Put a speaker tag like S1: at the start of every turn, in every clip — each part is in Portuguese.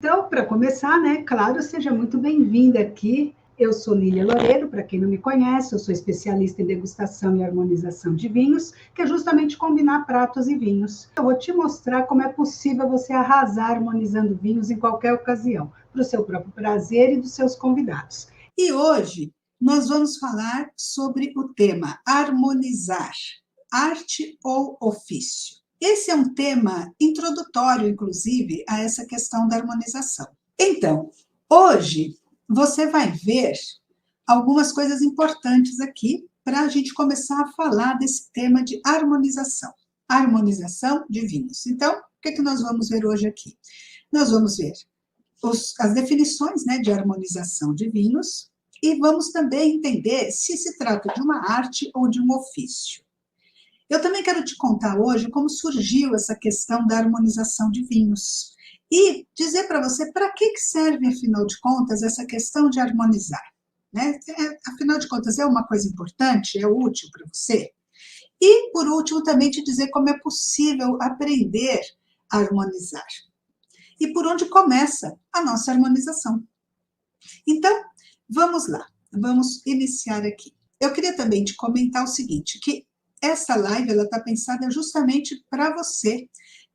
S1: Então, para começar, né, claro, seja muito bem-vinda aqui. Eu sou Lília Loureiro, para quem não me conhece, eu sou especialista em degustação e harmonização de vinhos, que é justamente combinar pratos e vinhos. Eu vou te mostrar como é possível você arrasar harmonizando vinhos em qualquer ocasião, para o seu próprio prazer e dos seus convidados.
S2: E hoje nós vamos falar sobre o tema harmonizar, arte ou ofício. Esse é um tema introdutório, inclusive, a essa questão da harmonização. Então, hoje você vai ver algumas coisas importantes aqui para a gente começar a falar desse tema de harmonização de vinhos. Então, o que nós vamos ver hoje aqui? Nós vamos ver as definições, né, de harmonização de vinhos e vamos também entender se se trata de uma arte ou de um ofício. Eu também quero te contar hoje como surgiu essa questão da harmonização de vinhos e dizer para você para que serve, afinal de contas, essa questão de harmonizar. Né? Afinal de contas, é uma coisa importante, é útil para você? E, por último, também te dizer como é possível aprender a harmonizar. E por onde começa a nossa harmonização. Então, vamos lá, vamos iniciar aqui. Eu queria também te comentar o seguinte, que essa live está pensada justamente para você,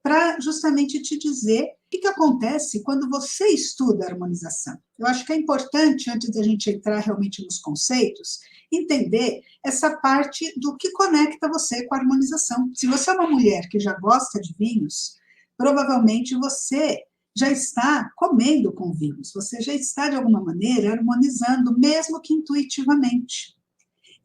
S2: para justamente te dizer o que acontece quando você estuda a harmonização. Eu acho que é importante, antes da gente entrar realmente nos conceitos, entender essa parte do que conecta você com a harmonização. Se você é uma mulher que já gosta de vinhos, provavelmente você já está comendo com vinhos, você já está, de alguma maneira, harmonizando, mesmo que intuitivamente.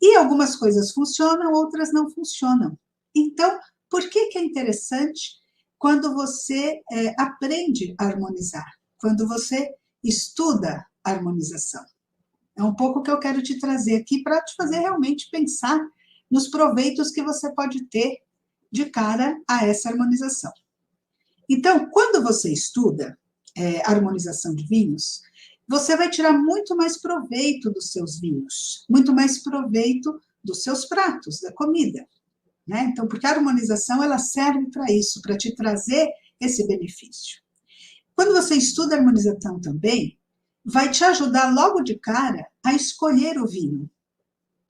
S2: E algumas coisas funcionam, outras não funcionam. Então, por que é interessante quando você aprende a harmonizar? Quando você estuda a harmonização? É um pouco o que eu quero te trazer aqui para te fazer realmente pensar nos proveitos que você pode ter de cara a essa harmonização. Então, quando você estuda harmonização de vinhos, você vai tirar muito mais proveito dos seus vinhos, muito mais proveito dos seus pratos, da comida. Né? Então, porque a harmonização ela serve para isso, para te trazer esse benefício. Quando você estuda harmonização também, vai te ajudar logo de cara a escolher o vinho.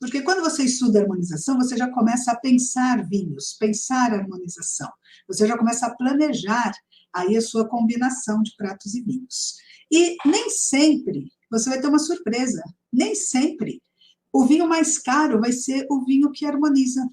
S2: Porque quando você estuda harmonização, você já começa a pensar vinhos, pensar harmonização. Você já começa a planejar aí a sua combinação de pratos e vinhos. E nem sempre você vai ter uma surpresa. Nem sempre o vinho mais caro vai ser o vinho que harmoniza.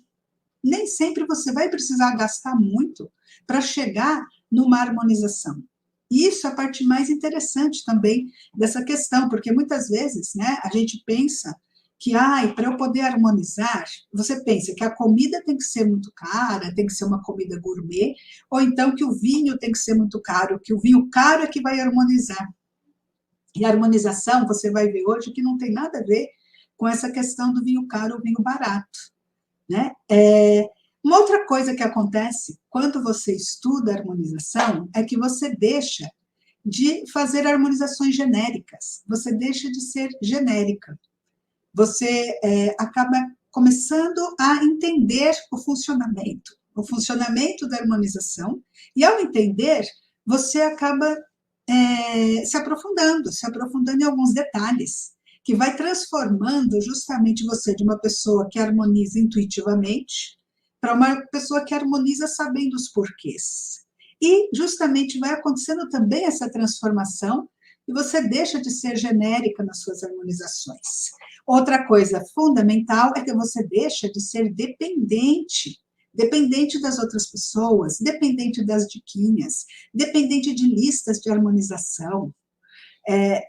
S2: Nem sempre você vai precisar gastar muito para chegar numa harmonização. E isso é a parte mais interessante também dessa questão, porque muitas vezes, né, a gente pensa que, para eu poder harmonizar, você pensa que a comida tem que ser muito cara, tem que ser uma comida gourmet, ou então que o vinho tem que ser muito caro, que o vinho caro é que vai harmonizar. E a harmonização, você vai ver hoje que não tem nada a ver com essa questão do vinho caro ou vinho barato. Né? Uma outra coisa que acontece quando você estuda a harmonização é que você deixa de fazer harmonizações genéricas, você deixa de ser genérica. Você acaba começando a entender o funcionamento da harmonização, e ao entender, você acaba se aprofundando em alguns detalhes, que vai transformando justamente você de uma pessoa que harmoniza intuitivamente para uma pessoa que harmoniza sabendo os porquês. E justamente vai acontecendo também essa transformação e você deixa de ser genérica nas suas harmonizações. Outra coisa fundamental é que você deixa de ser dependente das outras pessoas, dependente das diquinhas, dependente de listas de harmonização,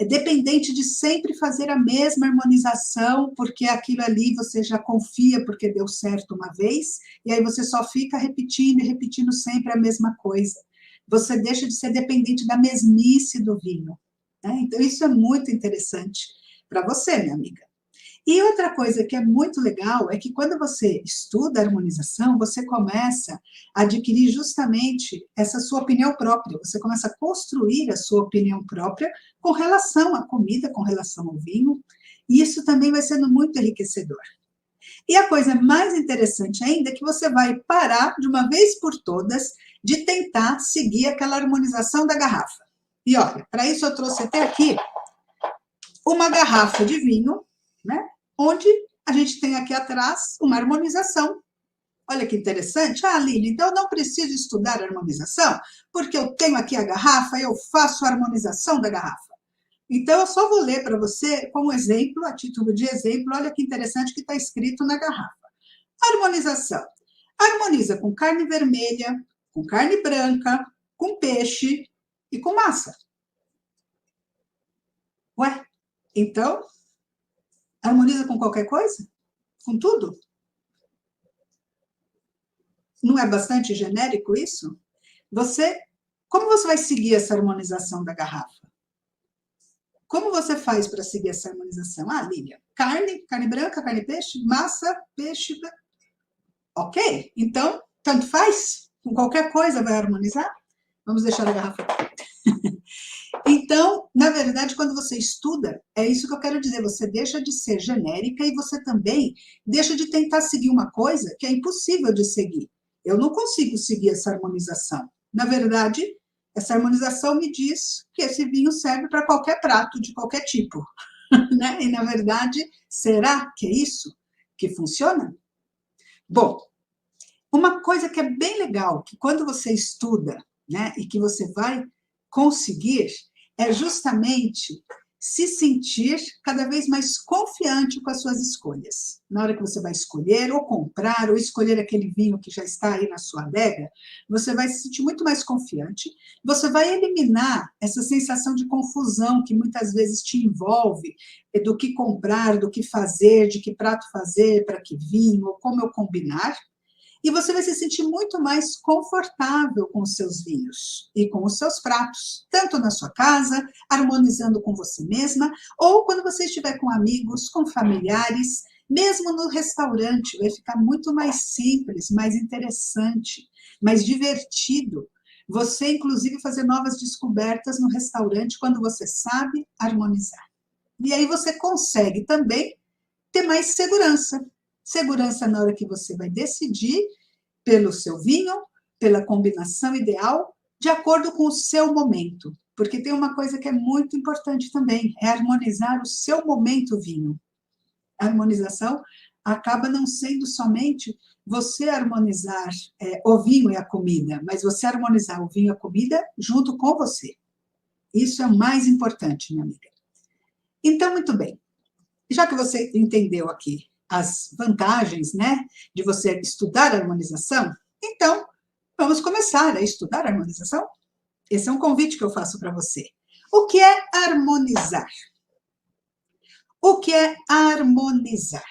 S2: dependente de sempre fazer a mesma harmonização, porque aquilo ali você já confia porque deu certo uma vez, e aí você só fica repetindo e repetindo sempre a mesma coisa. Você deixa de ser dependente da mesmice do vinho. Né? Então, isso é muito interessante para você, minha amiga. E outra coisa que é muito legal é que quando você estuda a harmonização, você começa a adquirir justamente essa sua opinião própria, você começa a construir a sua opinião própria com relação à comida, com relação ao vinho, e isso também vai sendo muito enriquecedor. E a coisa mais interessante ainda é que você vai parar, de uma vez por todas, de tentar seguir aquela harmonização da garrafa. E olha, para isso eu trouxe até aqui uma garrafa de vinho, né? Onde a gente tem aqui atrás uma harmonização. Olha que interessante. Ah, Lili, então eu não preciso estudar harmonização, porque eu tenho aqui a garrafa e eu faço a harmonização da garrafa. Então, eu só vou ler para você como exemplo, a título de exemplo, olha que interessante que está escrito na garrafa. Harmonização. Harmoniza com carne vermelha, com carne branca, com peixe e com massa. Ué, então, harmoniza com qualquer coisa? Com tudo? Não é bastante genérico isso? Como você vai seguir essa harmonização da garrafa? Como você faz para seguir essa harmonização? Ah, Lilian, carne branca, carne peixe, massa, peixe. Ok, então, tanto faz? Com qualquer coisa vai harmonizar? Vamos deixar a garrafa aqui. Então, na verdade, quando você estuda, é isso que eu quero dizer, você deixa de ser genérica e você também deixa de tentar seguir uma coisa que é impossível de seguir. Eu não consigo seguir essa harmonização. Na verdade, essa harmonização me diz que esse vinho serve para qualquer prato, de qualquer tipo. Né? E, na verdade, será que é isso que funciona? Bom, uma coisa que é bem legal, que quando você estuda, né, e que você vai conseguir, é justamente se sentir cada vez mais confiante com as suas escolhas. Na hora que você vai escolher, ou comprar, ou escolher aquele vinho que já está aí na sua adega, você vai se sentir muito mais confiante, você vai eliminar essa sensação de confusão que muitas vezes te envolve, do que comprar, do que fazer, de que prato fazer, para que vinho, ou como eu combinar, e você vai se sentir muito mais confortável com os seus vinhos e com os seus pratos, tanto na sua casa, harmonizando com você mesma, ou quando você estiver com amigos, com familiares, mesmo no restaurante, vai ficar muito mais simples, mais interessante, mais divertido. Você, inclusive, fazer novas descobertas no restaurante quando você sabe harmonizar. E aí você consegue também ter mais segurança. Segurança na hora que você vai decidir pelo seu vinho, pela combinação ideal, de acordo com o seu momento. Porque tem uma coisa que é muito importante também, é harmonizar o seu momento vinho. A harmonização acaba não sendo somente você harmonizar o vinho e a comida, mas você harmonizar o vinho e a comida junto com você. Isso é o mais importante, minha amiga. Então, muito bem. Já que você entendeu aqui as vantagens, né, de você estudar a harmonização, então, vamos começar a estudar a harmonização? Esse é um convite que eu faço para você. O que é harmonizar? O que é harmonizar?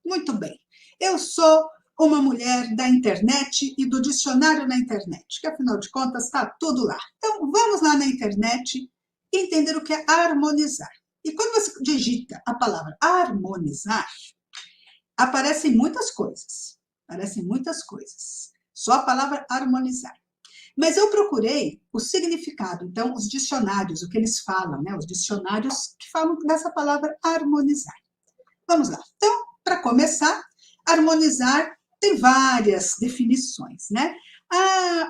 S2: Muito bem. Eu sou uma mulher da internet e do dicionário na internet, que afinal de contas está tudo lá. Então, vamos lá na internet e entender o que é harmonizar. E quando você digita a palavra harmonizar, aparecem muitas coisas. Aparecem muitas coisas. Só a palavra harmonizar. Mas eu procurei o significado, então, os dicionários, o que eles falam, né? Os dicionários que falam dessa palavra harmonizar. Vamos lá. Então, para começar, harmonizar tem várias definições, né?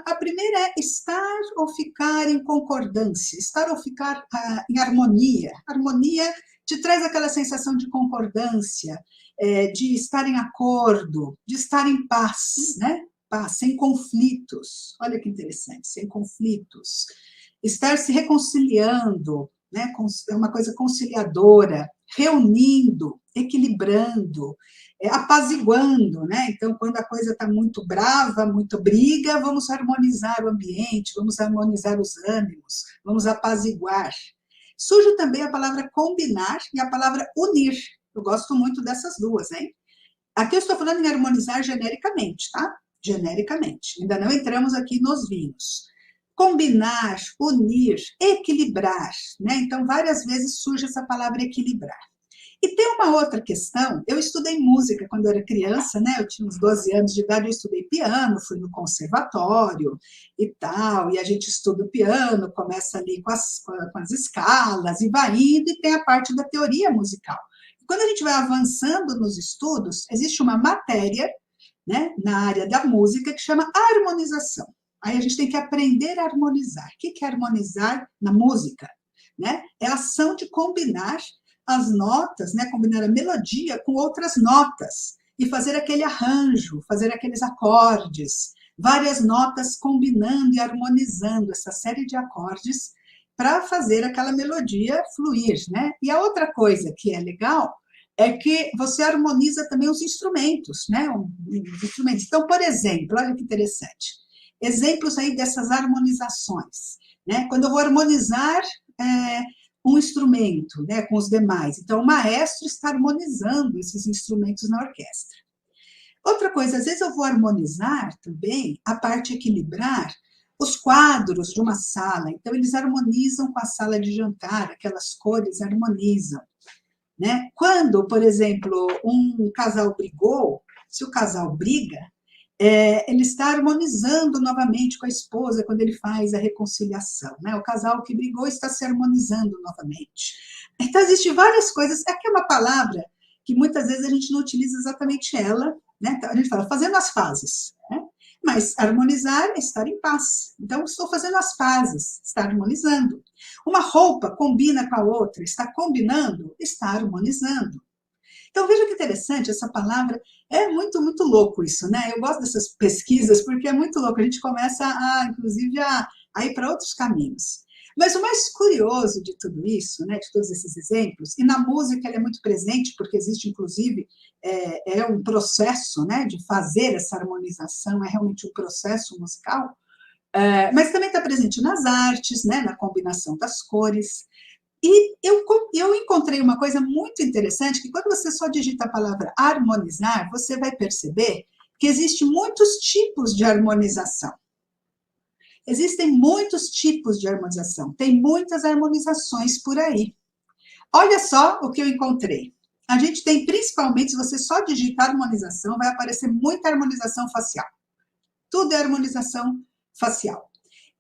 S2: A primeira é estar ou ficar em concordância, estar ou ficar em harmonia. Harmonia te traz aquela sensação de concordância, de estar em acordo, de estar em paz, né? Paz, sem conflitos. Olha que interessante, sem conflitos. Estar se reconciliando, né? É uma coisa conciliadora, reunindo, equilibrando, apaziguando, né? Então, quando a coisa está muito brava, muito briga, vamos harmonizar o ambiente, vamos harmonizar os ânimos, vamos apaziguar. Surge também a palavra combinar e a palavra unir. Eu gosto muito dessas duas, hein? Aqui eu estou falando em harmonizar genericamente, tá? Genericamente. Ainda não entramos aqui nos vinhos. Combinar, unir, equilibrar, né? Então, várias vezes surge essa palavra equilibrar. E tem uma outra questão, eu estudei música quando eu era criança, né? Eu tinha uns 12 anos de idade, eu estudei piano, fui no conservatório e tal, e a gente estuda o piano, começa ali com as escalas, e vai indo, e tem a parte da teoria musical. E quando a gente vai avançando nos estudos, existe uma matéria, né, na área da música que chama harmonização. Aí a gente tem que aprender a harmonizar. O que é harmonizar na música? Né? É a ação de combinar as notas, né? Combinar a melodia com outras notas e fazer aquele arranjo, fazer aqueles acordes, várias notas combinando e harmonizando essa série de acordes para fazer aquela melodia fluir, né? E a outra coisa que é legal é que você harmoniza também os instrumentos, né? Os instrumentos. Então, por exemplo, olha que interessante. Exemplos aí dessas harmonizações, né? Quando eu vou harmonizar um instrumento, né, com os demais. Então, o maestro está harmonizando esses instrumentos na orquestra. Outra coisa, às vezes eu vou harmonizar também a parte equilibrar os quadros de uma sala. Então, eles harmonizam com a sala de jantar, aquelas cores harmonizam. Né? Quando, por exemplo, um casal brigou, se o casal briga, ele está harmonizando novamente com a esposa quando ele faz a reconciliação. Né? O casal que brigou está se harmonizando novamente. Então, existem várias coisas. Aqui é uma palavra que muitas vezes a gente não utiliza exatamente ela, né? A gente fala fazendo as pazes, né? Mas harmonizar é estar em paz. Então, estou fazendo as pazes, está harmonizando. Uma roupa combina com a outra, está combinando, está harmonizando. Então, veja que interessante, essa palavra é muito, muito louco isso, né? Eu gosto dessas pesquisas porque é muito louco, a gente começa, inclusive, a ir para outros caminhos. Mas o mais curioso de tudo isso, né, de todos esses exemplos, e na música ele é muito presente, porque existe, inclusive, um processo, né, de fazer essa harmonização, é realmente um processo musical, mas também está presente nas artes, né, na combinação das cores. E eu encontrei uma coisa muito interessante, que quando você só digita a palavra harmonizar, você vai perceber que existem muitos tipos de harmonização. Existem muitos tipos de harmonização, tem muitas harmonizações por aí. Olha só o que eu encontrei. A gente tem, principalmente, se você só digitar harmonização, vai aparecer muita harmonização facial. Tudo é harmonização facial.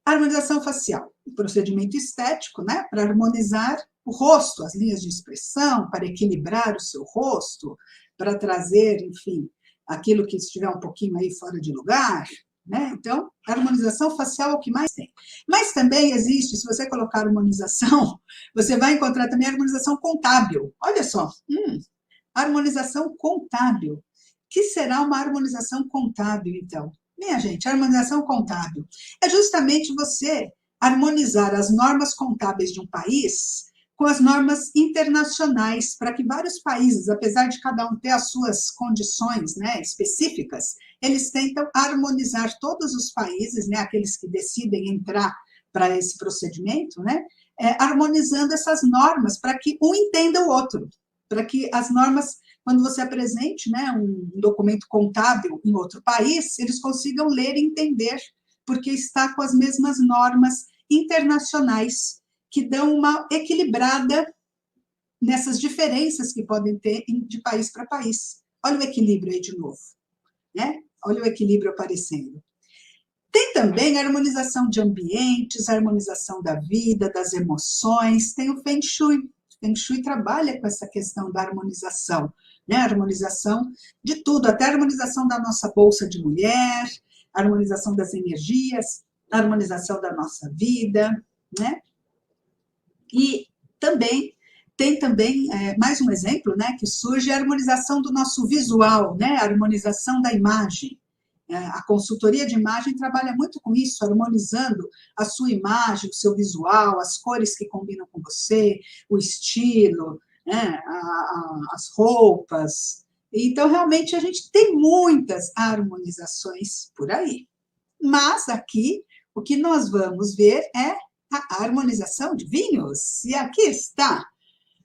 S2: Harmonização facial, um procedimento estético, né, para harmonizar o rosto, as linhas de expressão, para equilibrar o seu rosto, para trazer, enfim, aquilo que estiver um pouquinho aí fora de lugar, né? Então, a harmonização facial é o que mais tem. Mas também existe, se você colocar harmonização, você vai encontrar também a harmonização contábil. Olha só, harmonização contábil. O que será uma harmonização contábil, então? Minha gente, a harmonização contábil é justamente você harmonizar as normas contábeis de um país com as normas internacionais, para que vários países, apesar de cada um ter as suas condições, né, específicas, eles tentam harmonizar todos os países, né, aqueles que decidem entrar para esse procedimento, né, harmonizando essas normas para que um entenda o outro, para que as normas, quando você apresente, né, um documento contábil em outro país, eles consigam ler e entender, porque está com as mesmas normas internacionais que dão uma equilibrada nessas diferenças que podem ter de país para país. Olha o equilíbrio aí de novo, né? Olha o equilíbrio aparecendo. Tem também a harmonização de ambientes, a harmonização da vida, das emoções, tem o Feng Shui. O Feng Shui trabalha com essa questão da harmonização, né? A harmonização de tudo, até a harmonização da nossa bolsa de mulher, a harmonização das energias, a harmonização da nossa vida, né? E também, tem também, mais um exemplo, né, que surge a harmonização do nosso visual, né, a harmonização da imagem. A consultoria de imagem trabalha muito com isso, harmonizando a sua imagem, o seu visual, as cores que combinam com você, o estilo, né, as roupas. Então, realmente, a gente tem muitas harmonizações por aí. Mas aqui, o que nós vamos ver é a harmonização de vinhos. E aqui está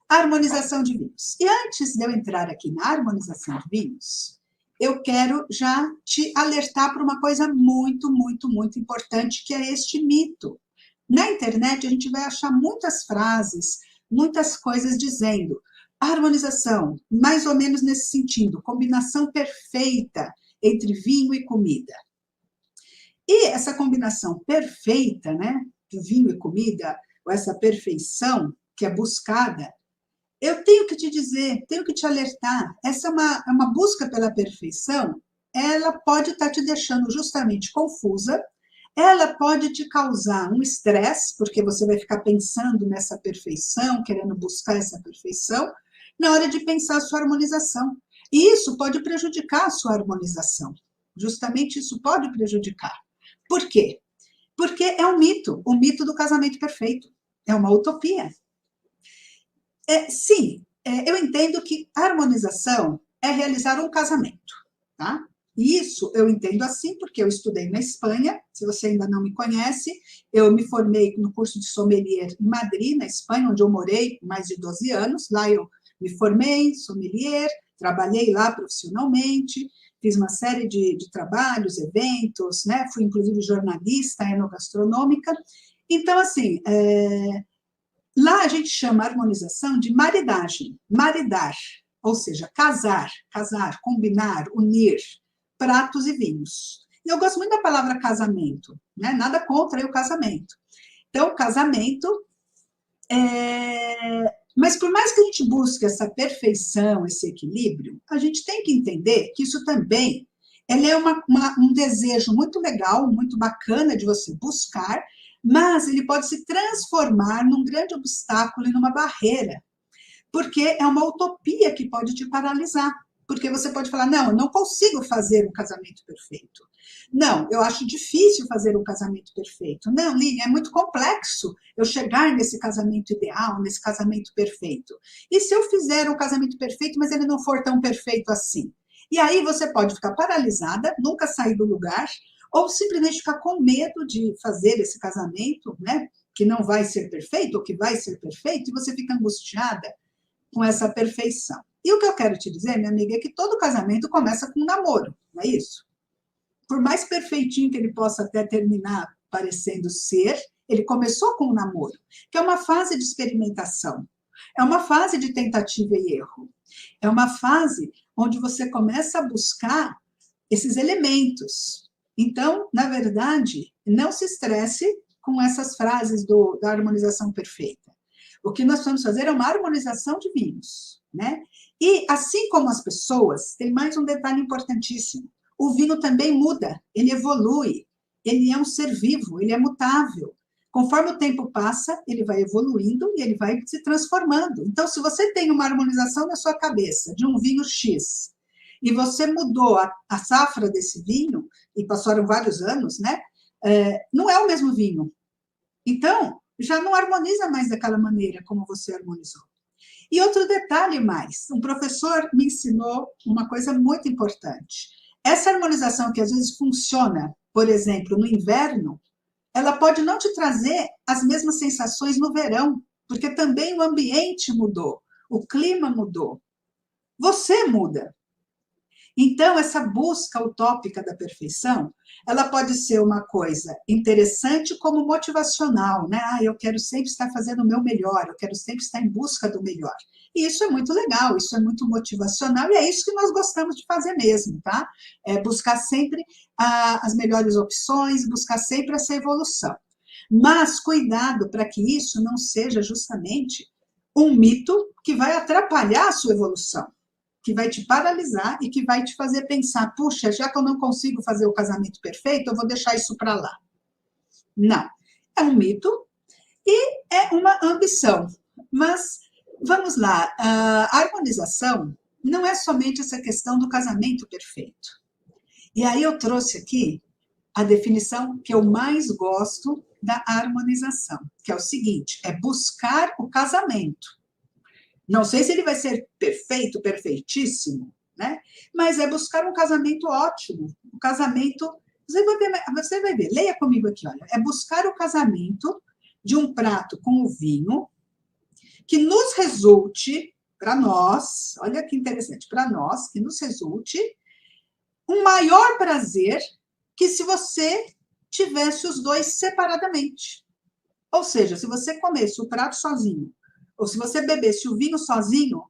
S2: a harmonização de vinhos. E antes de eu entrar aqui na harmonização de vinhos, eu quero já te alertar para uma coisa muito, muito, muito importante, que é este mito. Na internet, a gente vai achar muitas frases, muitas coisas dizendo a harmonização, mais ou menos nesse sentido, combinação perfeita entre vinho e comida. E essa combinação perfeita, né, de vinho e comida, ou essa perfeição que é buscada, eu tenho que te dizer, tenho que te alertar, essa é uma busca pela perfeição, ela pode estar te deixando justamente confusa, ela pode te causar um estresse, porque você vai ficar pensando nessa perfeição, querendo buscar essa perfeição, na hora de pensar a sua harmonização. E isso pode prejudicar a sua harmonização. Justamente isso pode prejudicar. Por quê? Porque é um mito, o mito do casamento perfeito. É uma utopia. Sim, eu entendo que a harmonização é realizar um casamento, tá? E isso eu entendo assim, porque eu estudei na Espanha. Se você ainda não me conhece, eu me formei no curso de sommelier em Madrid, na Espanha, onde eu morei mais de 12 anos. Lá eu me formei sommelier, trabalhei lá profissionalmente, fiz uma série de trabalhos, eventos, né? Fui, inclusive, jornalista enogastronômica. Então, assim, lá a gente chama a harmonização de maridagem, maridar, ou seja, casar, combinar, unir pratos e vinhos. E eu gosto muito da palavra casamento, né? Nada contra o casamento. Então, casamento Mas por mais que a gente busque essa perfeição, esse equilíbrio, a gente tem que entender que isso também ela é um desejo muito legal, muito bacana de você buscar, mas ele pode se transformar num grande obstáculo e numa barreira, porque é uma utopia que pode te paralisar. Porque você pode falar, não, eu não consigo fazer um casamento perfeito. Não, eu acho difícil fazer um casamento perfeito. Não, Lívia, é muito complexo eu chegar nesse casamento ideal, nesse casamento perfeito. E se eu fizer um casamento perfeito, mas ele não for tão perfeito assim? E aí você pode ficar paralisada, nunca sair do lugar, ou simplesmente ficar com medo de fazer esse casamento, né? Que não vai ser perfeito, ou que vai ser perfeito, e você fica angustiada com essa perfeição. E o que eu quero te dizer, minha amiga, é que todo casamento começa com um namoro, não é isso? Por mais perfeitinho que ele possa até terminar parecendo ser, ele começou com um namoro, que é uma fase de experimentação, é uma fase de tentativa e erro, é uma fase onde você começa a buscar esses elementos. Então, na verdade, não se estresse com essas frases da harmonização perfeita. O que nós vamos fazer é uma harmonização de vinhos, né? E assim como as pessoas, tem mais um detalhe importantíssimo. O vinho também muda, ele evolui, ele é um ser vivo, ele é mutável. Conforme o tempo passa, ele vai evoluindo e ele vai se transformando. Então, se você tem uma harmonização na sua cabeça de um vinho X, e você mudou a safra desse vinho, e passaram vários anos, né? Não é o mesmo vinho. Então, já não harmoniza mais daquela maneira como você harmonizou. E outro detalhe mais, um professor me ensinou uma coisa muito importante. Essa harmonização que às vezes funciona, por exemplo, no inverno, ela pode não te trazer as mesmas sensações no verão, porque também o ambiente mudou, o clima mudou. Você muda. Então, essa busca utópica da perfeição, ela pode ser uma coisa interessante como motivacional, né? Eu quero sempre estar fazendo o meu melhor, eu quero sempre estar em busca do melhor. E isso é muito legal, isso é muito motivacional, e é isso que nós gostamos de fazer mesmo, tá? Buscar sempre as melhores opções, buscar sempre essa evolução. Mas cuidado para que isso não seja justamente um mito que vai atrapalhar a sua evolução, que vai te paralisar e que vai te fazer pensar, puxa, já que eu não consigo fazer o casamento perfeito, eu vou deixar isso para lá. Não, é um mito e é uma ambição. Mas, vamos lá, a harmonização não é somente essa questão do casamento perfeito. E aí eu trouxe aqui a definição que eu mais gosto da harmonização, que é o seguinte, é buscar o casamento. Não sei se ele vai ser perfeito, perfeitíssimo, né? Mas é buscar um casamento ótimo, um casamento... Você vai ver, leia comigo aqui, olha. É buscar o casamento de um prato com o vinho que nos resulte, para nós, olha que interessante, para nós, que nos resulte um maior prazer que se você tivesse os dois separadamente. Ou seja, se você comesse o prato sozinho, ou se você bebesse o vinho sozinho,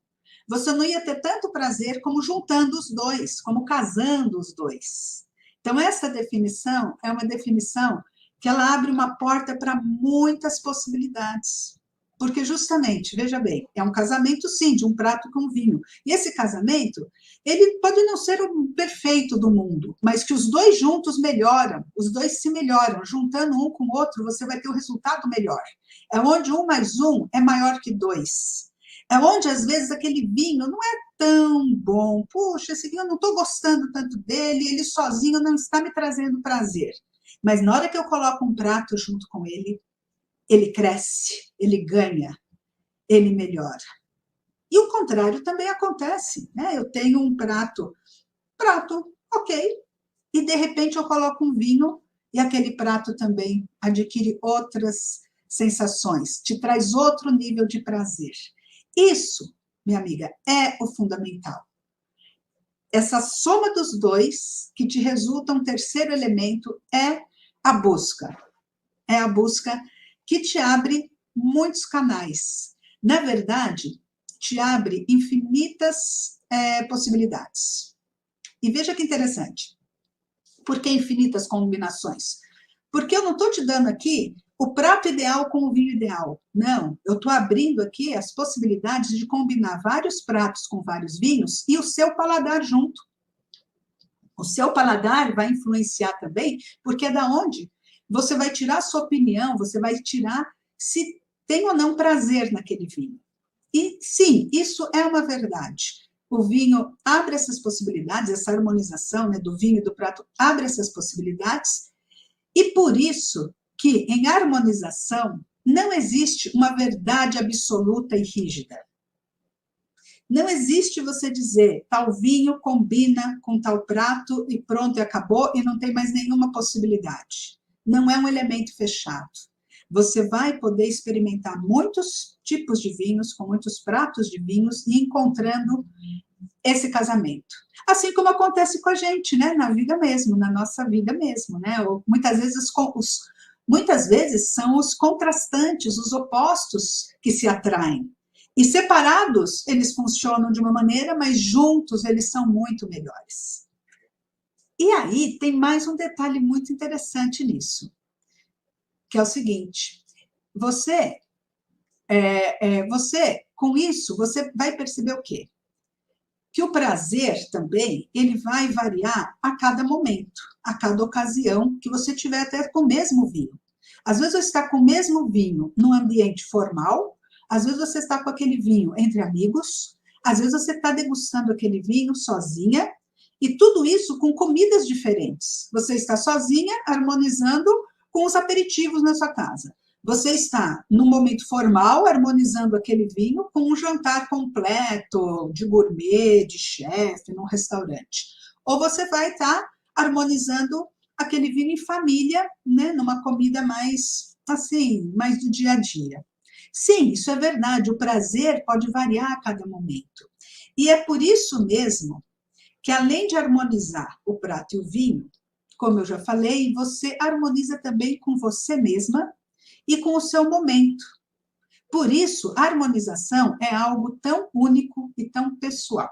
S2: você não ia ter tanto prazer como juntando os dois, como casando os dois. Então, essa definição é uma definição que ela abre uma porta para muitas possibilidades. Porque justamente, veja bem, é um casamento, sim, de um prato com vinho. E esse casamento, ele pode não ser o perfeito do mundo, mas que os dois juntos melhoram, os dois se melhoram, juntando um com o outro, você vai ter um resultado melhor. É onde 1 mais 1 é maior que 2. É onde, às vezes, aquele vinho não é tão bom. Puxa, esse vinho eu não estou gostando tanto dele, ele sozinho não está me trazendo prazer. Mas na hora que eu coloco um prato junto com ele cresce, ele ganha, ele melhora. E o contrário também acontece, né? Eu tenho um prato, ok, e de repente eu coloco um vinho e aquele prato também adquire outras sensações, te traz outro nível de prazer. Isso, minha amiga, é o fundamental. Essa soma dos dois, que te resulta um terceiro elemento, é a busca. É a busca que te abre muitos canais. Na verdade, te abre infinitas possibilidades. E veja que interessante. Por que infinitas combinações? Porque eu não estou te dando aqui o prato ideal com o vinho ideal. Não, eu estou abrindo aqui as possibilidades de combinar vários pratos com vários vinhos e o seu paladar junto. O seu paladar vai influenciar também, porque é da onde você vai tirar a sua opinião, você vai tirar se tem ou não prazer naquele vinho. E sim, isso é uma verdade. O vinho abre essas possibilidades, essa harmonização, né, do vinho e do prato abre essas possibilidades, e por isso que em harmonização não existe uma verdade absoluta e rígida. Não existe você dizer tal vinho combina com tal prato e pronto, e acabou, e não tem mais nenhuma possibilidade. Não é um elemento fechado. Você vai poder experimentar muitos tipos de vinhos, com muitos pratos de vinhos, e encontrando esse casamento. Assim como acontece com a gente, né? Na vida mesmo, na nossa vida mesmo, né? Ou, muitas vezes são os contrastantes, os opostos que se atraem. E separados, eles funcionam de uma maneira, mas juntos eles são muito melhores. E aí tem mais um detalhe muito interessante nisso, que é o seguinte: você, com isso, você vai perceber o quê? Que o prazer também, ele vai variar a cada momento, a cada ocasião que você tiver até com o mesmo vinho. Às vezes você está com o mesmo vinho num ambiente formal, às vezes você está com aquele vinho entre amigos, às vezes você está degustando aquele vinho sozinha, e tudo isso com comidas diferentes. Você está sozinha, harmonizando com os aperitivos na sua casa. Você está, num momento formal, harmonizando aquele vinho com um jantar completo, de gourmet, de chefe, num restaurante. Ou você vai estar harmonizando aquele vinho em família, né, numa comida mais, assim, mais do dia a dia. Sim, isso é verdade, o prazer pode variar a cada momento. E é por isso mesmo que, além de harmonizar o prato e o vinho, como eu já falei, você harmoniza também com você mesma e com o seu momento. Por isso, a harmonização é algo tão único e tão pessoal.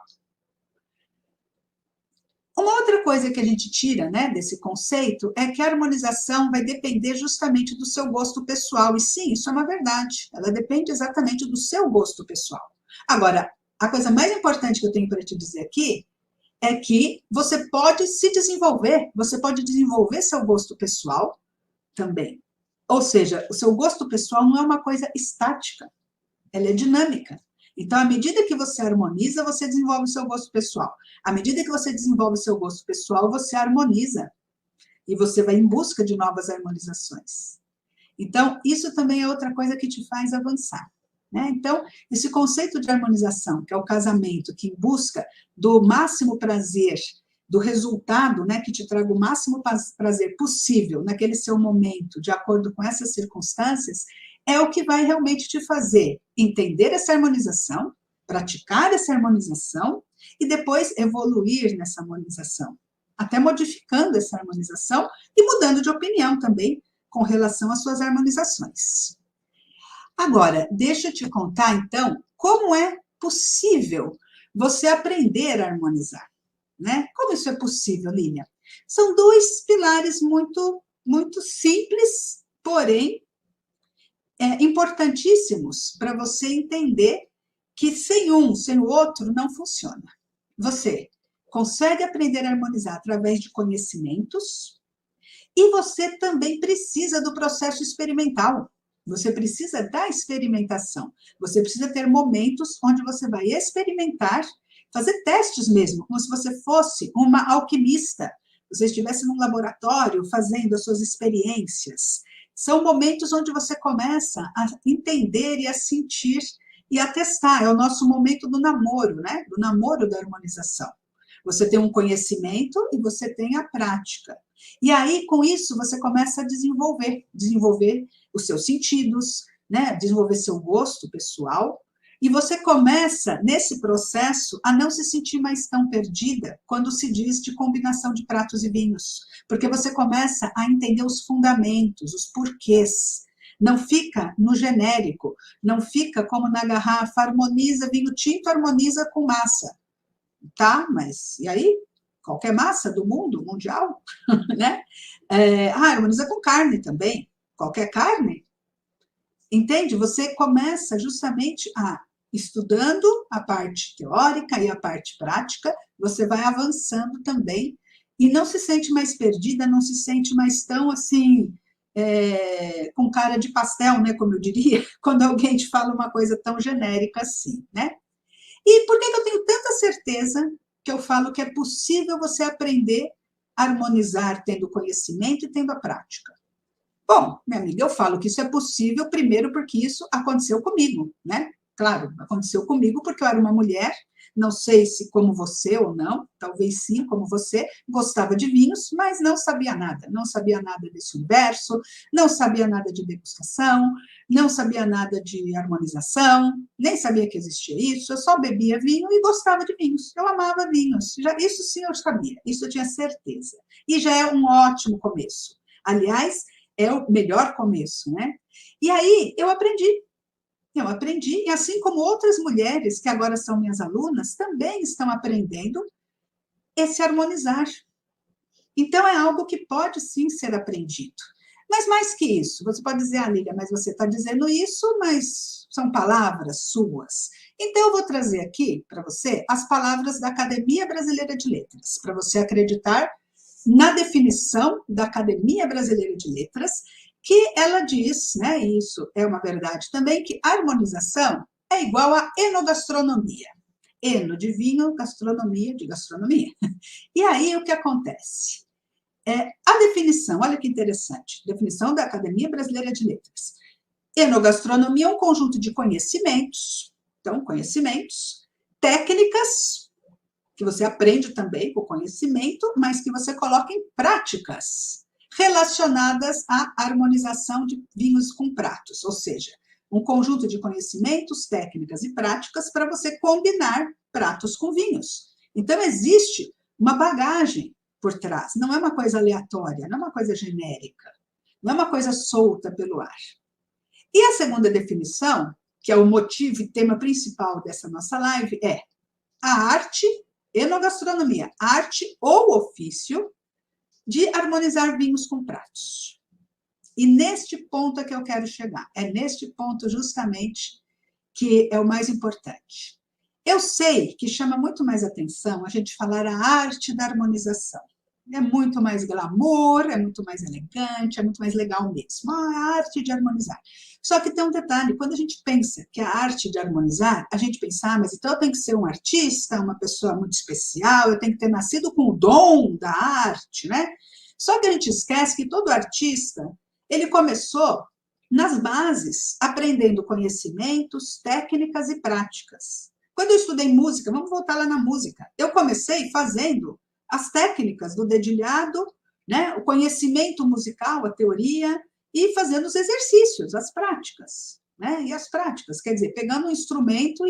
S2: Uma outra coisa que a gente tira, né, desse conceito é que a harmonização vai depender justamente do seu gosto pessoal. E sim, isso é uma verdade. Ela depende exatamente do seu gosto pessoal. Agora, a coisa mais importante que eu tenho para te dizer aqui é que você pode se desenvolver, você pode desenvolver seu gosto pessoal também. Ou seja, o seu gosto pessoal não é uma coisa estática, ela é dinâmica. Então, à medida que você harmoniza, você desenvolve o seu gosto pessoal. À medida que você desenvolve o seu gosto pessoal, você harmoniza. E você vai em busca de novas harmonizações. Então, isso também é outra coisa que te faz avançar, né? Então, esse conceito de harmonização, que é o casamento, que busca do máximo prazer, do resultado, né, que te traga o máximo prazer possível naquele seu momento, de acordo com essas circunstâncias, é o que vai realmente te fazer entender essa harmonização, praticar essa harmonização e depois evoluir nessa harmonização, até modificando essa harmonização e mudando de opinião também com relação às suas harmonizações. Agora, deixa eu te contar, então, como é possível você aprender a harmonizar, né? Como isso é possível, Lília? São dois pilares muito simples, porém importantíssimos para você entender que sem um, sem o outro, não funciona. Você consegue aprender a harmonizar através de conhecimentos e você também precisa do processo experimental. Você precisa da experimentação. Você precisa ter momentos onde você vai experimentar, fazer testes mesmo, como se você fosse uma alquimista. Você estivesse num laboratório fazendo as suas experiências. São momentos onde você começa a entender e a sentir e a testar. É o nosso momento do namoro, né? Do namoro da harmonização. Você tem um conhecimento e você tem a prática. E aí, com isso, você começa a desenvolver os seus sentidos, né? Desenvolver seu gosto pessoal. E você começa, nesse processo, a não se sentir mais tão perdida quando se diz de combinação de pratos e vinhos. Porque você começa a entender os fundamentos, os porquês. Não fica no genérico, não fica como na garrafa, harmoniza vinho tinto, harmoniza com massa. Tá, mas e aí? Qualquer massa do mundo, mundial, né? Harmoniza com carne também. Qualquer carne. Entende? Você começa justamente estudando a parte teórica e a parte prática, você vai avançando também e não se sente mais perdida, não se sente mais tão assim, com cara de pastel, né, como eu diria, quando alguém te fala uma coisa tão genérica assim, né? E por que eu tenho tanta certeza que eu falo que é possível você aprender a harmonizar tendo conhecimento e tendo a prática? Bom, minha amiga, eu falo que isso é possível, primeiro porque isso aconteceu comigo, né? Claro, aconteceu comigo porque eu era uma mulher, não sei se como você ou não, talvez sim, como você, gostava de vinhos, mas não sabia nada desse universo, não sabia nada de degustação, não sabia nada de harmonização, nem sabia que existia isso, eu só bebia vinho e gostava de vinhos, eu amava vinhos, isso sim eu sabia, isso eu tinha certeza, e já é um ótimo começo. Aliás, é o melhor começo, né? E aí eu aprendi, e assim como outras mulheres que agora são minhas alunas, também estão aprendendo a se harmonizar. Então, é algo que pode sim ser aprendido. Mas mais que isso, você pode dizer, Lília, mas você está dizendo isso, mas são palavras suas. Então, eu vou trazer aqui para você as palavras da Academia Brasileira de Letras, para você acreditar na definição da Academia Brasileira de Letras, que ela diz, né, e isso é uma verdade também, que harmonização é igual a enogastronomia. Eno de vinho, gastronomia de gastronomia. E aí o que acontece? A definição, olha que interessante, definição da Academia Brasileira de Letras. Enogastronomia é um conjunto de conhecimentos, então, conhecimentos, técnicas, que você aprende também com conhecimento, mas que você coloca em práticas relacionadas à harmonização de vinhos com pratos, ou seja, um conjunto de conhecimentos, técnicas e práticas para você combinar pratos com vinhos. Então, existe uma bagagem por trás, não é uma coisa aleatória, não é uma coisa genérica, não é uma coisa solta pelo ar. E a segunda definição, que é o motivo e tema principal dessa nossa live, é a arte, enogastronomia, arte ou ofício de harmonizar vinhos com pratos. E neste ponto é que eu quero chegar. É neste ponto, justamente, que é o mais importante. Eu sei que chama muito mais atenção a gente falar a arte da harmonização. É muito mais glamour, é muito mais elegante, é muito mais legal mesmo. A arte de harmonizar. Só que tem um detalhe, quando a gente pensa que a arte de harmonizar, a gente pensa, mas então eu tenho que ser um artista, uma pessoa muito especial, eu tenho que ter nascido com o dom da arte, né? Só que a gente esquece que todo artista, ele começou nas bases, aprendendo conhecimentos, técnicas e práticas. Quando eu estudei música, vamos voltar lá na música, eu comecei fazendo as técnicas do dedilhado, né, o conhecimento musical, a teoria, e fazendo os exercícios, as práticas, né, e as práticas, quer dizer, pegando um instrumento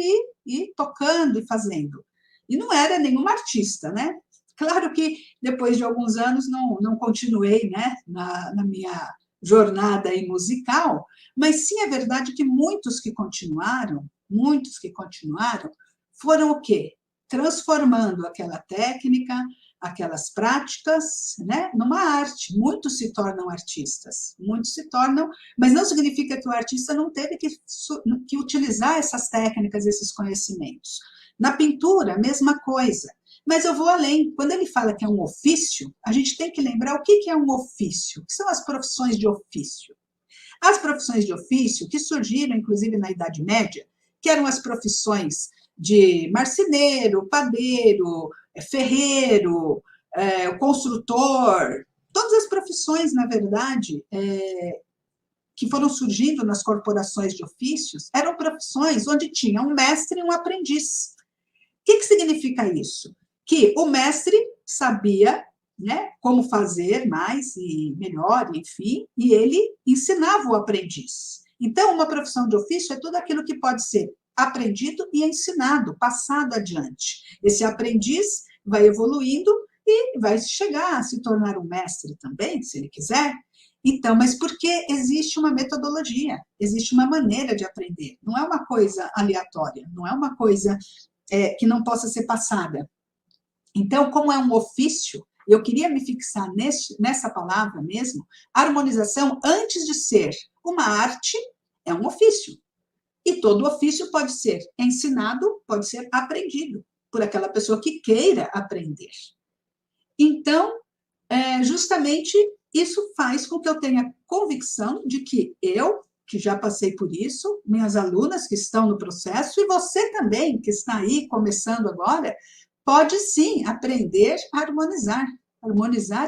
S2: e tocando e fazendo. E não era nenhum artista, né? Claro que depois de alguns anos não continuei, né, na minha jornada aí musical, mas sim é verdade que muitos que continuaram, foram o quê? Transformando aquela técnica, aquelas práticas, né, numa arte. Muitos se tornam artistas, muitos se tornam, mas não significa que o artista não teve que utilizar essas técnicas, esses conhecimentos. Na pintura, a mesma coisa. Mas eu vou além. Quando ele fala que é um ofício, a gente tem que lembrar o que é um ofício. O que são as profissões de ofício? As profissões de ofício, que surgiram, inclusive, na Idade Média, que eram as profissões de marceneiro, padeiro, ferreiro, construtor, todas as profissões, na verdade, que foram surgindo nas corporações de ofícios, eram profissões onde tinha um mestre e um aprendiz. O que significa isso? Que o mestre sabia, né, como fazer mais e melhor, enfim, e ele ensinava o aprendiz. Então, uma profissão de ofício é tudo aquilo que pode ser aprendido e ensinado, passado adiante. Esse aprendiz vai evoluindo e vai chegar a se tornar um mestre também, se ele quiser. Então, mas porque existe uma metodologia, existe uma maneira de aprender. Não é uma coisa aleatória, não é uma coisa que não possa ser passada. Então, como é um ofício, eu queria me fixar nessa palavra mesmo, harmonização, antes de ser uma arte, é um ofício. E todo ofício pode ser ensinado, pode ser aprendido por aquela pessoa que queira aprender. Então, justamente isso faz com que eu tenha convicção de que eu, que já passei por isso, minhas alunas que estão no processo, e você também, que está aí começando agora, pode sim aprender a harmonizar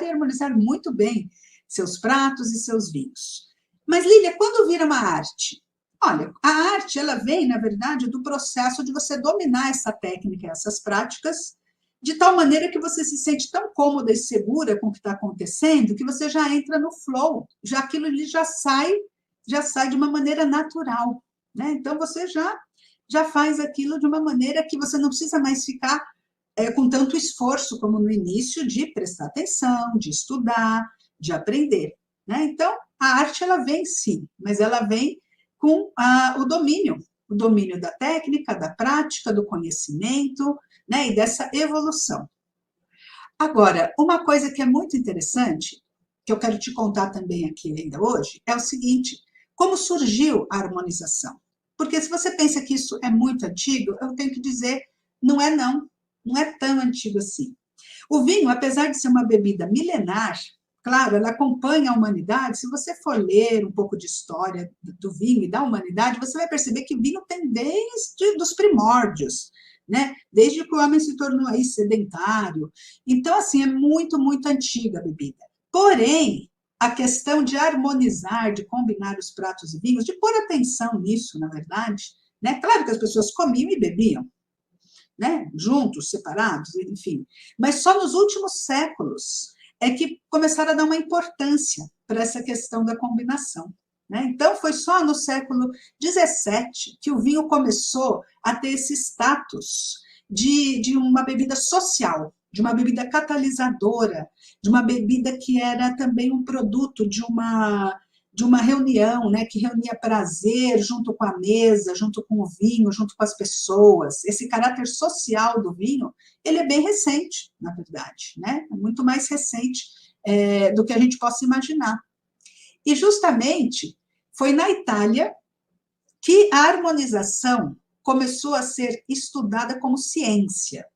S2: e harmonizar muito bem seus pratos e seus vinhos. Mas, Lília, quando vira uma arte? Olha, a arte, ela vem, na verdade, do processo de você dominar essa técnica, essas práticas, de tal maneira que você se sente tão cômoda e segura com o que está acontecendo, que você já entra no flow, já aquilo ali já sai de uma maneira natural, né? Então, você já faz aquilo de uma maneira que você não precisa mais ficar com tanto esforço como no início de prestar atenção, de estudar, de aprender, né? Então, a arte, ela vem sim, mas ela vem com o domínio da técnica, da prática, do conhecimento, né? E dessa evolução. Agora, uma coisa que é muito interessante, que eu quero te contar também aqui ainda hoje, é o seguinte: como surgiu a harmonização? Porque se você pensa que isso é muito antigo, eu tenho que dizer, não é não é tão antigo assim. O vinho, apesar de ser uma bebida milenar, claro, ela acompanha a humanidade. Se você for ler um pouco de história do vinho e da humanidade, você vai perceber que vinho tem desde os primórdios, né? Desde que o homem se tornou aí sedentário. Então, assim, é muito, muito antiga a bebida. Porém, a questão de harmonizar, de combinar os pratos e vinhos, de pôr atenção nisso, na verdade, né? Claro que as pessoas comiam e bebiam, né? Juntos, separados, enfim. Mas só nos últimos séculos é que começaram a dar uma importância para essa questão da combinação, né? Então, foi só no século XVII que o vinho começou a ter esse status de uma bebida social, de uma bebida catalisadora, de uma bebida que era também um produto de uma reunião, né, que reunia prazer junto com a mesa, junto com o vinho, junto com as pessoas. Esse caráter social do vinho, ele é bem recente, na verdade, né? É muito mais recente do que a gente possa imaginar. E justamente foi na Itália que a harmonização começou a ser estudada como ciência.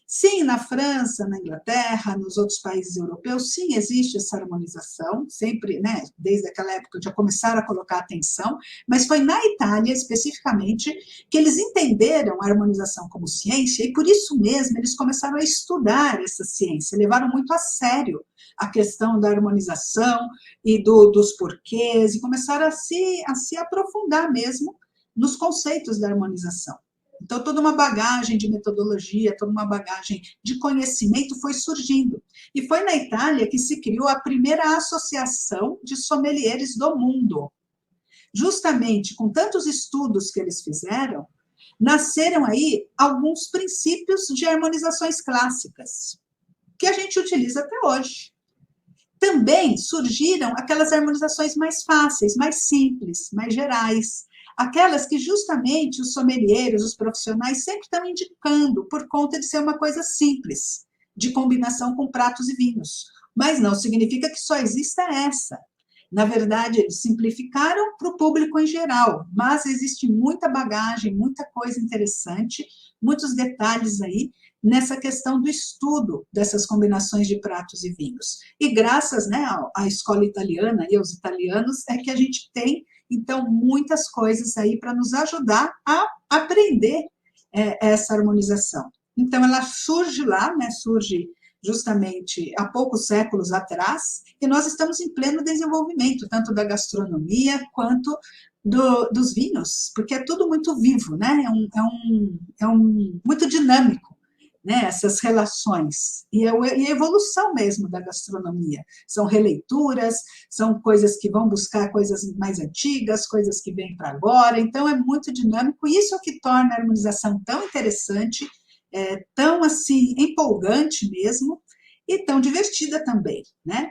S2: Sim, na França, na Inglaterra, nos outros países europeus, sim, existe essa harmonização, sempre, né, desde aquela época já começaram a colocar atenção, mas foi na Itália, especificamente, que eles entenderam a harmonização como ciência, e por isso mesmo eles começaram a estudar essa ciência, levaram muito a sério a questão da harmonização e dos porquês, e começaram a se aprofundar mesmo nos conceitos da harmonização. Então, toda uma bagagem de metodologia, toda uma bagagem de conhecimento foi surgindo. E foi na Itália que se criou a primeira associação de sommeliers do mundo. Justamente com tantos estudos que eles fizeram, nasceram aí alguns princípios de harmonizações clássicas, que a gente utiliza até hoje. Também surgiram aquelas harmonizações mais fáceis, mais simples, mais gerais, aquelas que justamente os sommeliers, os profissionais, sempre estão indicando por conta de ser uma coisa simples, de combinação com pratos e vinhos. Mas não significa que só exista essa. Na verdade, eles simplificaram para o público em geral, mas existe muita bagagem, muita coisa interessante, muitos detalhes aí nessa questão do estudo dessas combinações de pratos e vinhos. E graças, né, à escola italiana e aos italianos é que a gente tem, então, muitas coisas aí para nos ajudar a aprender essa harmonização. Então, ela surge lá, né, surge justamente há poucos séculos atrás, e nós estamos em pleno desenvolvimento, tanto da gastronomia quanto dos vinhos, porque é tudo muito vivo, né? Muito dinâmico, né? Essas relações, e a evolução mesmo da gastronomia. São releituras, são coisas que vão buscar coisas mais antigas, coisas que vêm para agora, então é muito dinâmico, e isso é o que torna a harmonização tão interessante, tão assim empolgante mesmo e tão divertida também, né?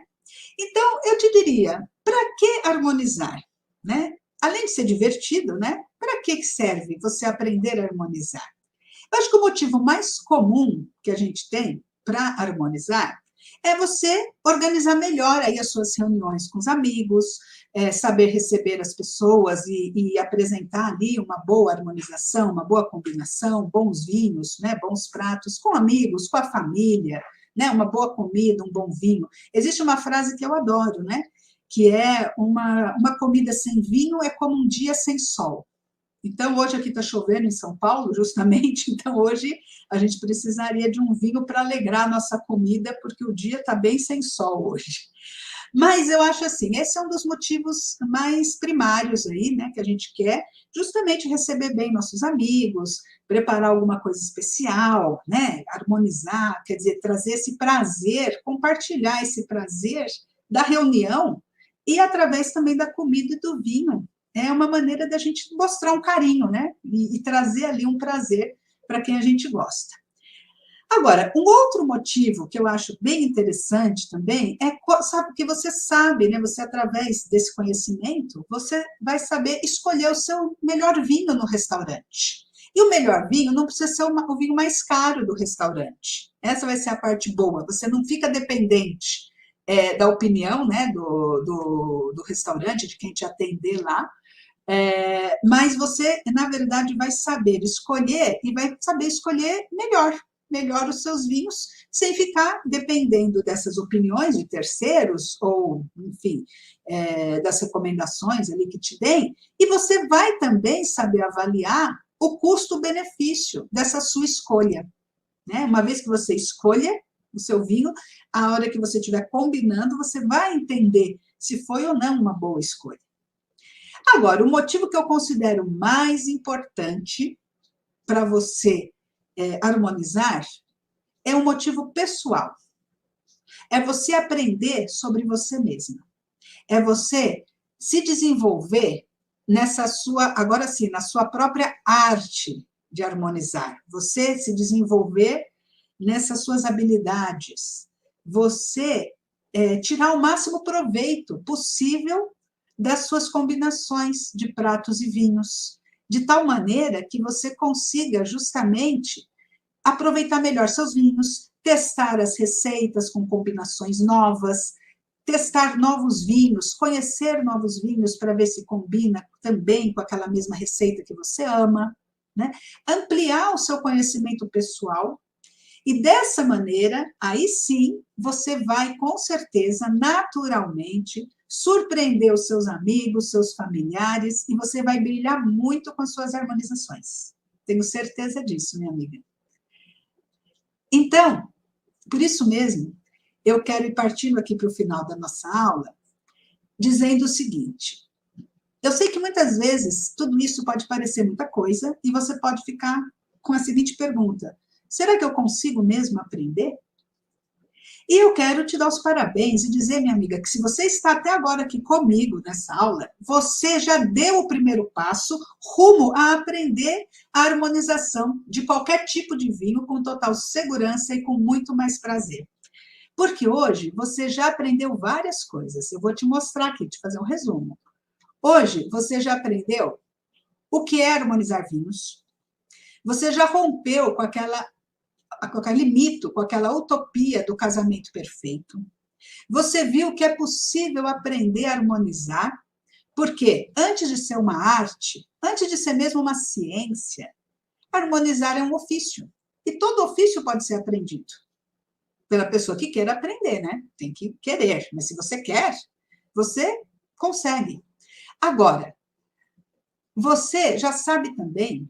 S2: Então eu te diria, para que harmonizar, né? Além de ser divertido, né? Para que serve você aprender a harmonizar? Eu acho que o motivo mais comum que a gente tem para harmonizar é você organizar melhor aí as suas reuniões com os amigos, saber receber as pessoas e apresentar ali uma boa harmonização, uma boa combinação, bons vinhos, né, bons pratos, com amigos, com a família, né, uma boa comida, um bom vinho. Existe uma frase que eu adoro, né, que é uma comida sem vinho é como um dia sem sol. Então, hoje aqui está chovendo em São Paulo, justamente, então hoje a gente precisaria de um vinho para alegrar a nossa comida, porque o dia está bem sem sol hoje. Mas eu acho assim, esse é um dos motivos mais primários aí, né, que a gente quer, justamente receber bem nossos amigos, preparar alguma coisa especial, né, harmonizar, quer dizer, trazer esse prazer, compartilhar esse prazer da reunião e através também da comida e do vinho. É uma maneira da gente mostrar um carinho, né, e trazer ali um prazer para quem a gente gosta. Agora, um outro motivo que eu acho bem interessante também é que você sabe, né? Você, através desse conhecimento, você vai saber escolher o seu melhor vinho no restaurante. E o melhor vinho não precisa ser o vinho mais caro do restaurante. Essa vai ser a parte boa. Você não fica dependente da opinião, né, do restaurante, de quem te atender lá. Mas você, na verdade, vai saber escolher e vai saber escolher melhor os seus vinhos, sem ficar dependendo dessas opiniões de terceiros, ou, enfim, das recomendações ali que te deem, e você vai também saber avaliar o custo-benefício dessa sua escolha, né? Uma vez que você escolha o seu vinho, a hora que você estiver combinando, você vai entender se foi ou não uma boa escolha. Agora, o motivo que eu considero mais importante para você harmonizar é um motivo pessoal. É você aprender sobre você mesma. É você se desenvolver nessa sua, agora sim, na sua própria arte de harmonizar. Você se desenvolver nessas suas habilidades. Você tirar o máximo proveito possível das suas combinações de pratos e vinhos, de tal maneira que você consiga justamente aproveitar melhor seus vinhos, testar as receitas com combinações novas, testar novos vinhos, conhecer novos vinhos para ver se combina também com aquela mesma receita que você ama, né? Ampliar o seu conhecimento pessoal e dessa maneira, aí sim, você vai com certeza, naturalmente, surpreender os seus amigos, seus familiares, e você vai brilhar muito com as suas harmonizações. Tenho certeza disso, minha amiga. Então, por isso mesmo, eu quero ir partindo aqui para o final da nossa aula, dizendo o seguinte: eu sei que muitas vezes tudo isso pode parecer muita coisa, e você pode ficar com a seguinte pergunta: será que eu consigo mesmo aprender? E eu quero te dar os parabéns e dizer, minha amiga, que se você está até agora aqui comigo nessa aula, você já deu o primeiro passo rumo a aprender a harmonização de qualquer tipo de vinho com total segurança e com muito mais prazer. Porque hoje você já aprendeu várias coisas. Eu vou te mostrar aqui, te fazer um resumo. Hoje você já aprendeu o que é harmonizar vinhos. Você já rompeu com aquela aquele mito, com aquela utopia do casamento perfeito. Você viu que é possível aprender a harmonizar, porque antes de ser uma arte, antes de ser mesmo uma ciência, harmonizar é um ofício. E todo ofício pode ser aprendido pela pessoa que queira aprender, né? Tem que querer, mas se você quer, você consegue. Agora, você já sabe também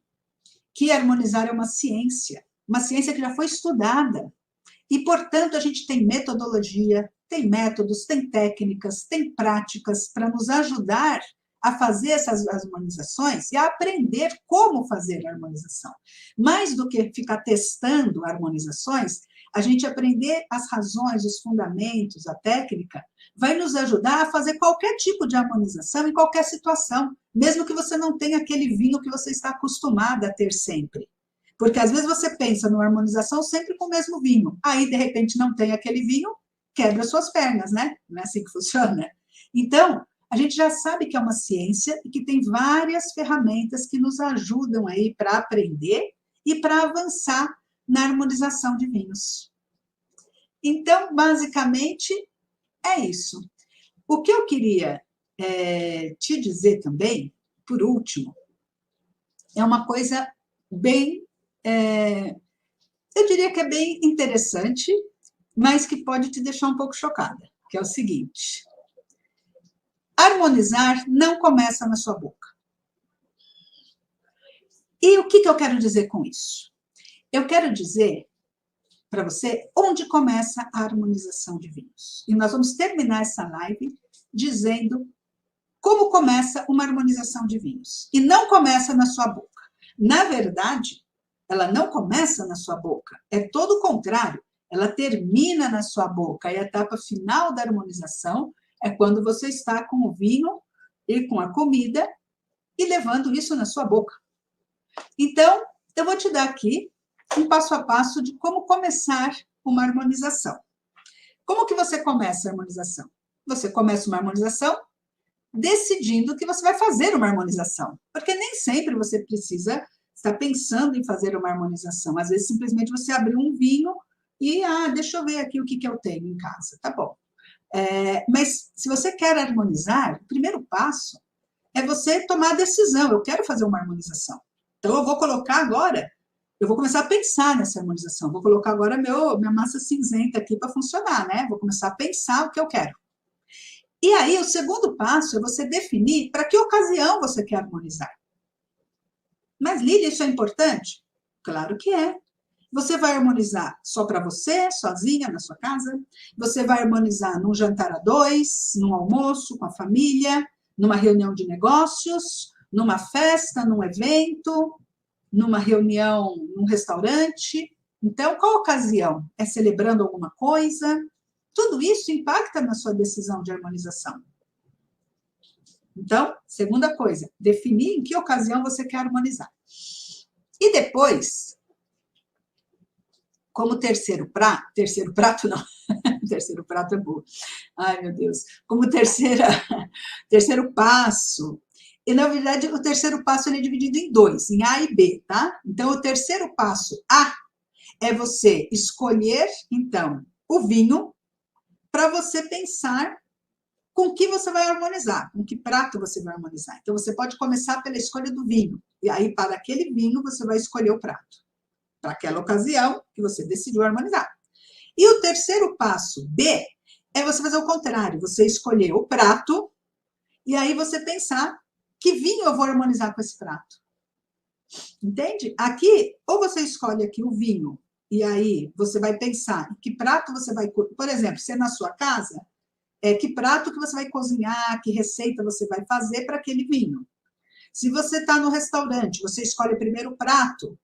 S2: que harmonizar é uma ciência que já foi estudada. E, portanto, a gente tem metodologia, tem métodos, tem técnicas, tem práticas para nos ajudar a fazer essas harmonizações e a aprender como fazer a harmonização. Mais do que ficar testando harmonizações, a gente aprender as razões, os fundamentos, a técnica, vai nos ajudar a fazer qualquer tipo de harmonização em qualquer situação, mesmo que você não tenha aquele vinho que você está acostumada a ter sempre. Porque às vezes você pensa numa harmonização sempre com o mesmo vinho, aí de repente não tem aquele vinho, quebra suas pernas, né? Não é assim que funciona. Então, a gente já sabe que é uma ciência e que tem várias ferramentas que nos ajudam aí para aprender e para avançar na harmonização de vinhos. Então, basicamente, é isso. O que eu queria te dizer também, por último, é uma coisa bem, eu diria que é bem interessante, mas que pode te deixar um pouco chocada, que é o seguinte: harmonizar não começa na sua boca. E o que eu quero dizer com isso? Eu quero dizer para você onde começa a harmonização de vinhos. E nós vamos terminar essa live dizendo como começa uma harmonização de vinhos. E não começa na sua boca. Na verdade, ela não começa na sua boca. É todo o contrário. Ela termina na sua boca. E a etapa final da harmonização é quando você está com o vinho e com a comida e levando isso na sua boca. Então, eu vou te dar aqui um passo a passo de como começar uma harmonização. Como que você começa a harmonização? Você começa uma harmonização decidindo que você vai fazer uma harmonização, porque nem sempre você precisa estar pensando em fazer uma harmonização. Às vezes, simplesmente você abriu um vinho e, deixa eu ver aqui o que eu tenho em casa, tá bom. Mas se você quer harmonizar, o primeiro passo é você tomar a decisão, eu quero fazer uma harmonização. Então, eu vou colocar agora, eu vou começar a pensar nessa harmonização, vou colocar agora minha massa cinzenta aqui para funcionar, né? Vou começar a pensar o que eu quero. E aí, o segundo passo é você definir para que ocasião você quer harmonizar. Mas, Lília, isso é importante? Claro que é. Você vai harmonizar só para você, sozinha, na sua casa? Você vai harmonizar num jantar a dois, num almoço com a família, numa reunião de negócios, numa festa, num evento, numa reunião num restaurante? Então, qual ocasião? É celebrando alguma coisa? Tudo isso impacta na sua decisão de harmonização. Então, segunda coisa, definir em que ocasião você quer harmonizar. E depois, como terceiro prato não, terceiro prato é bom. Ai, meu Deus. Como terceiro passo, e na verdade o terceiro passo ele é dividido em dois, em A e B, tá? Então, o terceiro passo, A, é você escolher, então, o vinho para você pensar com que você vai harmonizar, com que prato você vai harmonizar. Então, você pode começar pela escolha do vinho, e aí, para aquele vinho, você vai escolher o prato, para aquela ocasião que você decidiu harmonizar. E o terceiro passo, B, é você fazer o contrário, você escolher o prato, e aí você pensar que vinho eu vou harmonizar com esse prato. Entende? Aqui, ou você escolhe aqui o vinho, e aí você vai pensar em que prato você vai... Por exemplo, se é na sua casa, que prato que você vai cozinhar, que receita você vai fazer para aquele vinho. Se você está no restaurante, você escolhe primeiro o prato,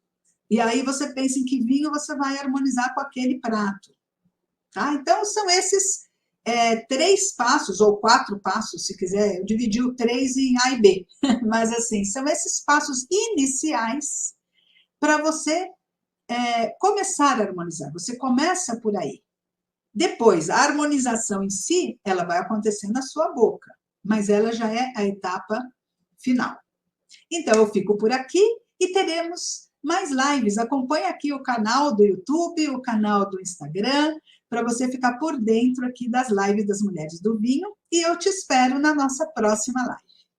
S2: e aí você pensa em que vinho você vai harmonizar com aquele prato. Tá? Então, são esses 3 passos, ou 4 passos, se quiser, eu dividi o 3 em A e B, mas assim, são esses passos iniciais para você começar a harmonizar. Você começa por aí. Depois, a harmonização em si, ela vai acontecer na sua boca, mas ela já é a etapa final. Então, eu fico por aqui e teremos mais lives. Acompanhe aqui o canal do YouTube, o canal do Instagram, para você ficar por dentro aqui das lives das Mulheres do Vinho. E eu te espero na nossa próxima live.